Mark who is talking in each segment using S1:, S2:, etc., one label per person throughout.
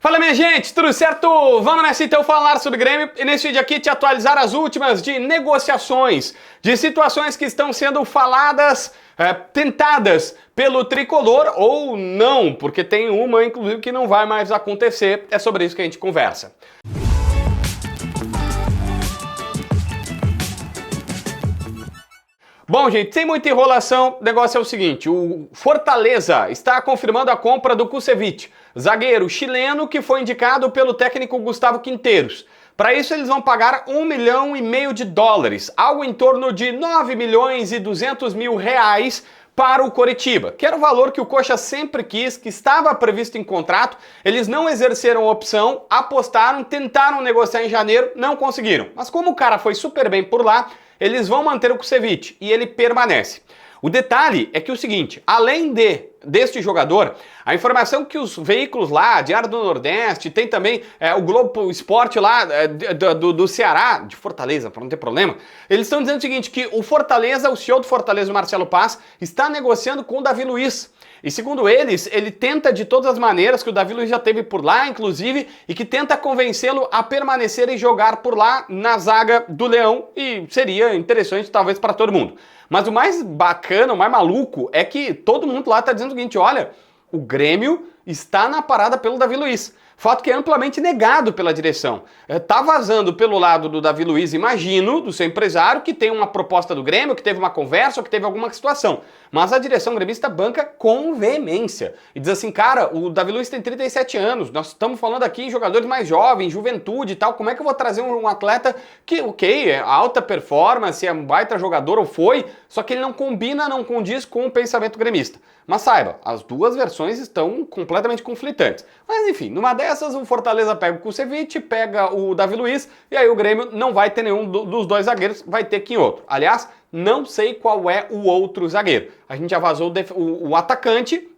S1: Fala, minha gente, tudo certo? Vamos nessa então falar sobre Grêmio e nesse vídeo aqui te atualizar as últimas de negociações, de situações que estão sendo faladas, tentadas pelo tricolor ou não, porque tem uma inclusive que não vai mais acontecer. É sobre isso que a gente conversa. Bom, gente, sem muita enrolação, o negócio é o seguinte, o Fortaleza está confirmando a compra do Kusevich, zagueiro chileno que foi indicado pelo técnico Gustavo Quinteiros. Para isso eles vão pagar US$ 1,5 milhão, algo em torno de 9.200.000 reais para o Coritiba, que era o valor que o Coxa sempre quis, que estava previsto em contrato. Eles não exerceram a opção, apostaram, tentaram negociar em janeiro, não conseguiram. Mas como o cara foi super bem por lá, eles vão manter o Kusevich e ele permanece. O detalhe é que é o seguinte, além deste jogador, a informação que os veículos lá, Diário do Nordeste, tem também o Globo Esporte lá do Ceará, de Fortaleza, para não ter problema, eles estão dizendo o seguinte, que o Fortaleza, o CEO do Fortaleza, o Marcelo Paz, está negociando com o Davi Luiz. E segundo eles, ele tenta de todas as maneiras, que o Davi Luiz já esteve por lá, inclusive, e que tenta convencê-lo a permanecer e jogar por lá na zaga do Leão, e seria interessante talvez para todo mundo. Mas o mais bacana, o mais maluco, é que todo mundo lá está dizendo o seguinte, olha, o Grêmio está na parada pelo Davi Luiz. Fato que é amplamente negado pela direção. Tá vazando pelo lado do Davi Luiz, imagino, do seu empresário, que tem uma proposta do Grêmio, que teve uma conversa ou que teve alguma situação. Mas a direção gremista banca com veemência. E diz assim, cara, o Davi Luiz tem 37 anos, nós estamos falando aqui em jogadores mais jovens, juventude e tal, como é que eu vou trazer um atleta que, ok, é alta performance, é um baita jogador ou foi, só que ele não combina, não condiz com o pensamento gremista. Mas saiba, as duas versões estão completamente conflitantes. Mas enfim, numa dessas o Fortaleza pega o Kusevich, pega o Davi Luiz, e aí o Grêmio não vai ter nenhum dos dois zagueiros, vai ter que ir outro. Aliás, não sei qual é o outro zagueiro. A gente já vazou o atacante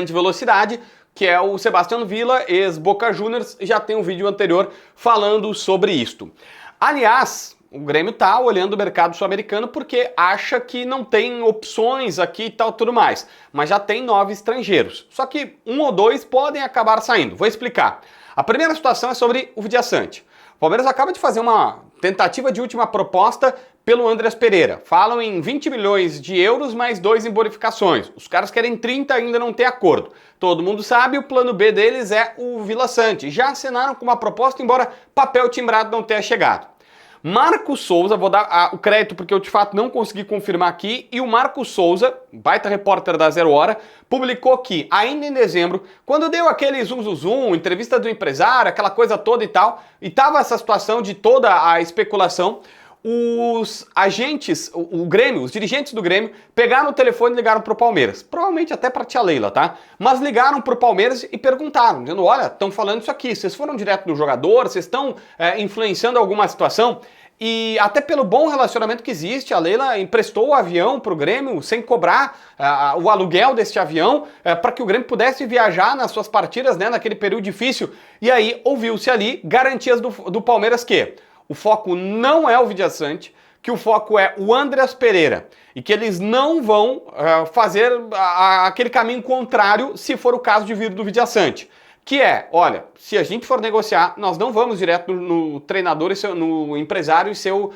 S1: de velocidade, que é o Sebastião Villa, ex-Boca Juniors, já tem um vídeo anterior falando sobre isto. Aliás, o Grêmio tá olhando o mercado sul-americano porque acha que não tem opções aqui e tal, tudo mais. Mas já tem 9 estrangeiros. Só que 1 ou 2 podem acabar saindo. Vou explicar. A primeira situação é sobre o Vidiaçante. O Palmeiras acaba de fazer uma tentativa de última proposta pelo Andreas Pereira. Falam em 20 milhões de euros mais 2 em bonificações. Os caras querem 30 e ainda não tem acordo. Todo mundo sabe, o plano B deles é o Vila Sante. Já assinaram com uma proposta, embora papel timbrado não tenha chegado. Marcos Souza, vou dar o crédito porque eu de fato não consegui confirmar aqui, e o Marcos Souza, baita repórter da Zero Hora, publicou que ainda em dezembro, quando deu aquele zoom, entrevista do empresário, aquela coisa toda e tal, e tava essa situação de toda a especulação, os agentes, o Grêmio, os dirigentes do Grêmio, pegaram o telefone e ligaram pro Palmeiras. Provavelmente até pra tia Leila, tá? Mas ligaram pro Palmeiras e perguntaram, dizendo, olha, estão falando isso aqui, vocês foram direto no jogador, vocês estão influenciando alguma situação? E até pelo bom relacionamento que existe, a Leila emprestou o avião pro Grêmio sem cobrar o aluguel deste avião para que o Grêmio pudesse viajar nas suas partidas, né, naquele período difícil. E aí ouviu-se ali garantias do Palmeiras que o foco não é o Vidiaçante, que o foco é o Andreas Pereira e que eles não vão fazer aquele caminho contrário se for o caso de vir do Vidiaçante. Que é, olha, se a gente for negociar, nós não vamos direto no treinador, no empresário e seu...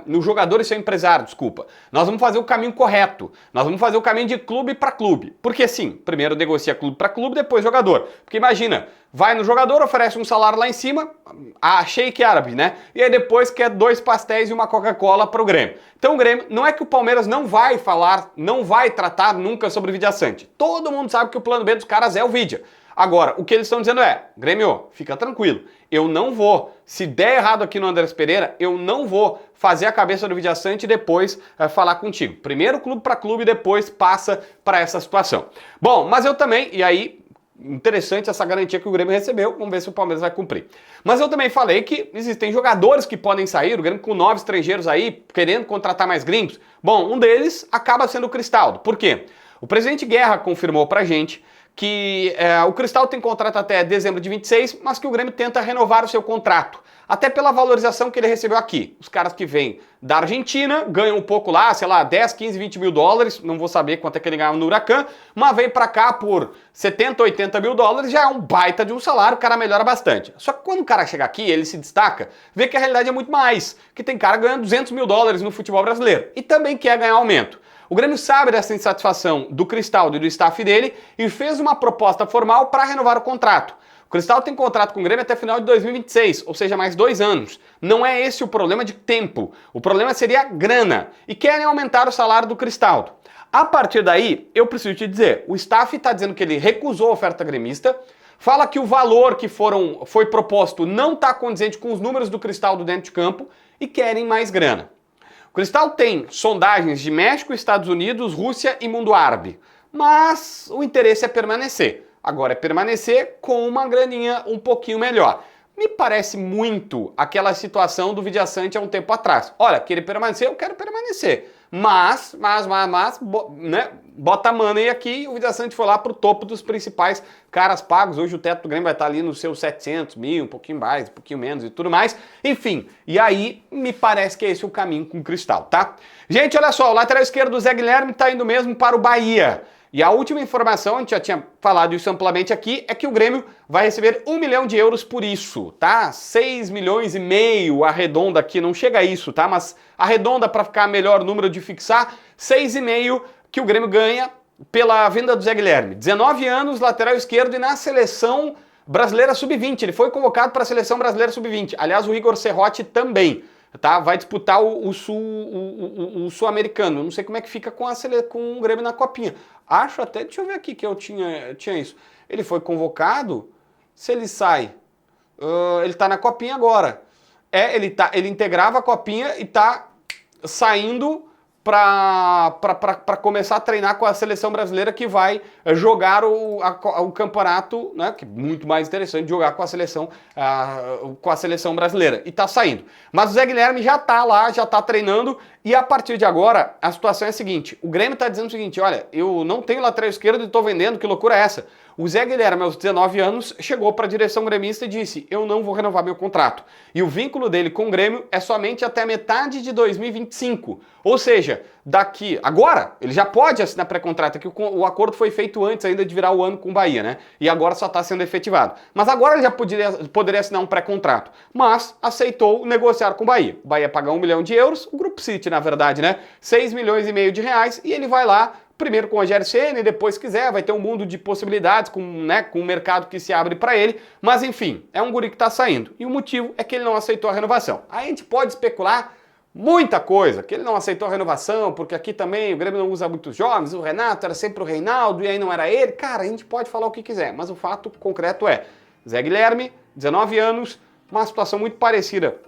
S1: no jogador e seu empresário, desculpa. Nós vamos fazer o caminho correto. Nós vamos fazer o caminho de clube para clube. Porque sim, primeiro negocia clube para clube, depois jogador. Porque imagina, vai no jogador, oferece um salário lá em cima, a shake árabe, né? E aí depois quer 2 pastéis e uma Coca-Cola para o Grêmio. Então o Grêmio, não é que o Palmeiras não vai falar, não vai tratar nunca sobre o Vidiaçante. Todo mundo sabe que o plano B dos caras é o Vidia. Agora, o que eles estão dizendo é, Grêmio, fica tranquilo, eu não vou, se der errado aqui no Andreas Pereira, eu não vou fazer a cabeça do Vidiaçante e depois falar contigo. Primeiro clube para clube, depois passa para essa situação. Bom, mas eu também, e aí, interessante essa garantia que o Grêmio recebeu, vamos ver se o Palmeiras vai cumprir. Mas eu também falei que existem jogadores que podem sair, o Grêmio com 9 estrangeiros aí, querendo contratar mais gringos. Bom, um deles acaba sendo o Cristaldo. Por quê? O presidente Guerra confirmou pra gente que o Cristal tem contrato até dezembro de 26, mas que o Grêmio tenta renovar o seu contrato. Até pela valorização que ele recebeu aqui. Os caras que vêm da Argentina ganham um pouco lá, sei lá, 10, 15, 20 mil dólares, não vou saber quanto é que ele ganhava no Huracan, mas vem pra cá por 70, 80 mil dólares, já é um baita de um salário, o cara melhora bastante. Só que quando o cara chega aqui, ele se destaca, vê que a realidade é muito mais, que tem cara ganhando 200 mil dólares no futebol brasileiro e também quer ganhar aumento. O Grêmio sabe dessa insatisfação do Cristaldo e do staff dele e fez uma proposta formal para renovar o contrato. O Cristaldo tem contrato com o Grêmio até final de 2026, ou seja, mais 2 anos. Não é esse o problema de tempo. O problema seria grana. E querem aumentar o salário do Cristaldo. A partir daí, eu preciso te dizer, o staff está dizendo que ele recusou a oferta gremista, fala que o valor que foi proposto não está condizente com os números do Cristaldo dentro de campo e querem mais grana. O Cristal tem sondagens de México, Estados Unidos, Rússia e mundo árabe, mas o interesse é permanecer. Agora é permanecer com uma graninha um pouquinho melhor. Me parece muito aquela situação do Vidiaçante há um tempo atrás. Olha, querer permanecer, eu quero permanecer. Mas, né, bota money aqui, o Vidiaçante foi lá pro topo dos principais caras pagos. Hoje o teto do Grêmio vai estar ali nos seus 700 mil, um pouquinho mais, um pouquinho menos e tudo mais. Enfim, e aí me parece que é esse o caminho com o Cristal, tá? Gente, olha só, o lateral esquerdo do Zé Guilherme tá indo mesmo para o Bahia. E a última informação, a gente já tinha falado isso amplamente aqui, é que o Grêmio vai receber 1 milhão de euros por isso, tá? 6 milhões e meio, arredonda aqui, não chega a isso, tá? Mas arredonda para ficar melhor o número de fixar, 6,5 que o Grêmio ganha pela venda do Zé Guilherme. 19 anos, lateral esquerdo e na seleção brasileira sub-20. Ele foi convocado para a seleção brasileira sub-20. Aliás, o Igor Serrote também. Tá? Vai disputar o sul-americano. Não sei como é que fica com o Grêmio na copinha. Acho até, deixa eu ver aqui que eu tinha isso. Ele foi convocado, se ele sai, ele tá na copinha agora. Ele integrava a copinha e tá saindo para começar a treinar com a seleção brasileira que vai jogar o campeonato, né, que é muito mais interessante jogar com a seleção brasileira, e tá saindo. Mas o Zé Guilherme já tá lá, já tá treinando, e a partir de agora a situação é a seguinte, o Grêmio tá dizendo o seguinte, olha, eu não tenho lateral esquerdo e tô vendendo, que loucura é essa? O Zé Guilherme, aos 19 anos, chegou para a direção gremista e disse, eu não vou renovar meu contrato. E o vínculo dele com o Grêmio é somente até metade de 2025. Ou seja, agora, ele já pode assinar pré-contrato, que o acordo foi feito antes ainda de virar o ano com o Bahia, né? E agora só está sendo efetivado. Mas agora ele já poderia assinar um pré-contrato. Mas aceitou negociar com o Bahia. O Bahia paga 1 milhão de euros, o Grupo City, na verdade, né? 6 milhões e meio de reais, e ele vai lá, primeiro com o Rogério Ceni, depois se quiser, vai ter um mundo de possibilidades com o mercado que se abre para ele, mas enfim, é um guri que está saindo. E o motivo é que ele não aceitou a renovação. Aí a gente pode especular muita coisa, que ele não aceitou a renovação, porque aqui também o Grêmio não usa muitos jovens, o Renato era sempre o Reinaldo e aí não era ele. Cara, a gente pode falar o que quiser, mas o fato concreto é, Zé Guilherme, 19 anos, uma situação muito parecida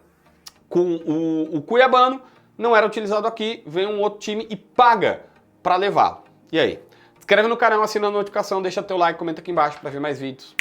S1: com o Cuiabano, não era utilizado aqui, vem um outro time e paga para levá-lo. E aí? Se inscreve no canal, assina a notificação, deixa teu like, comenta aqui embaixo para ver mais vídeos.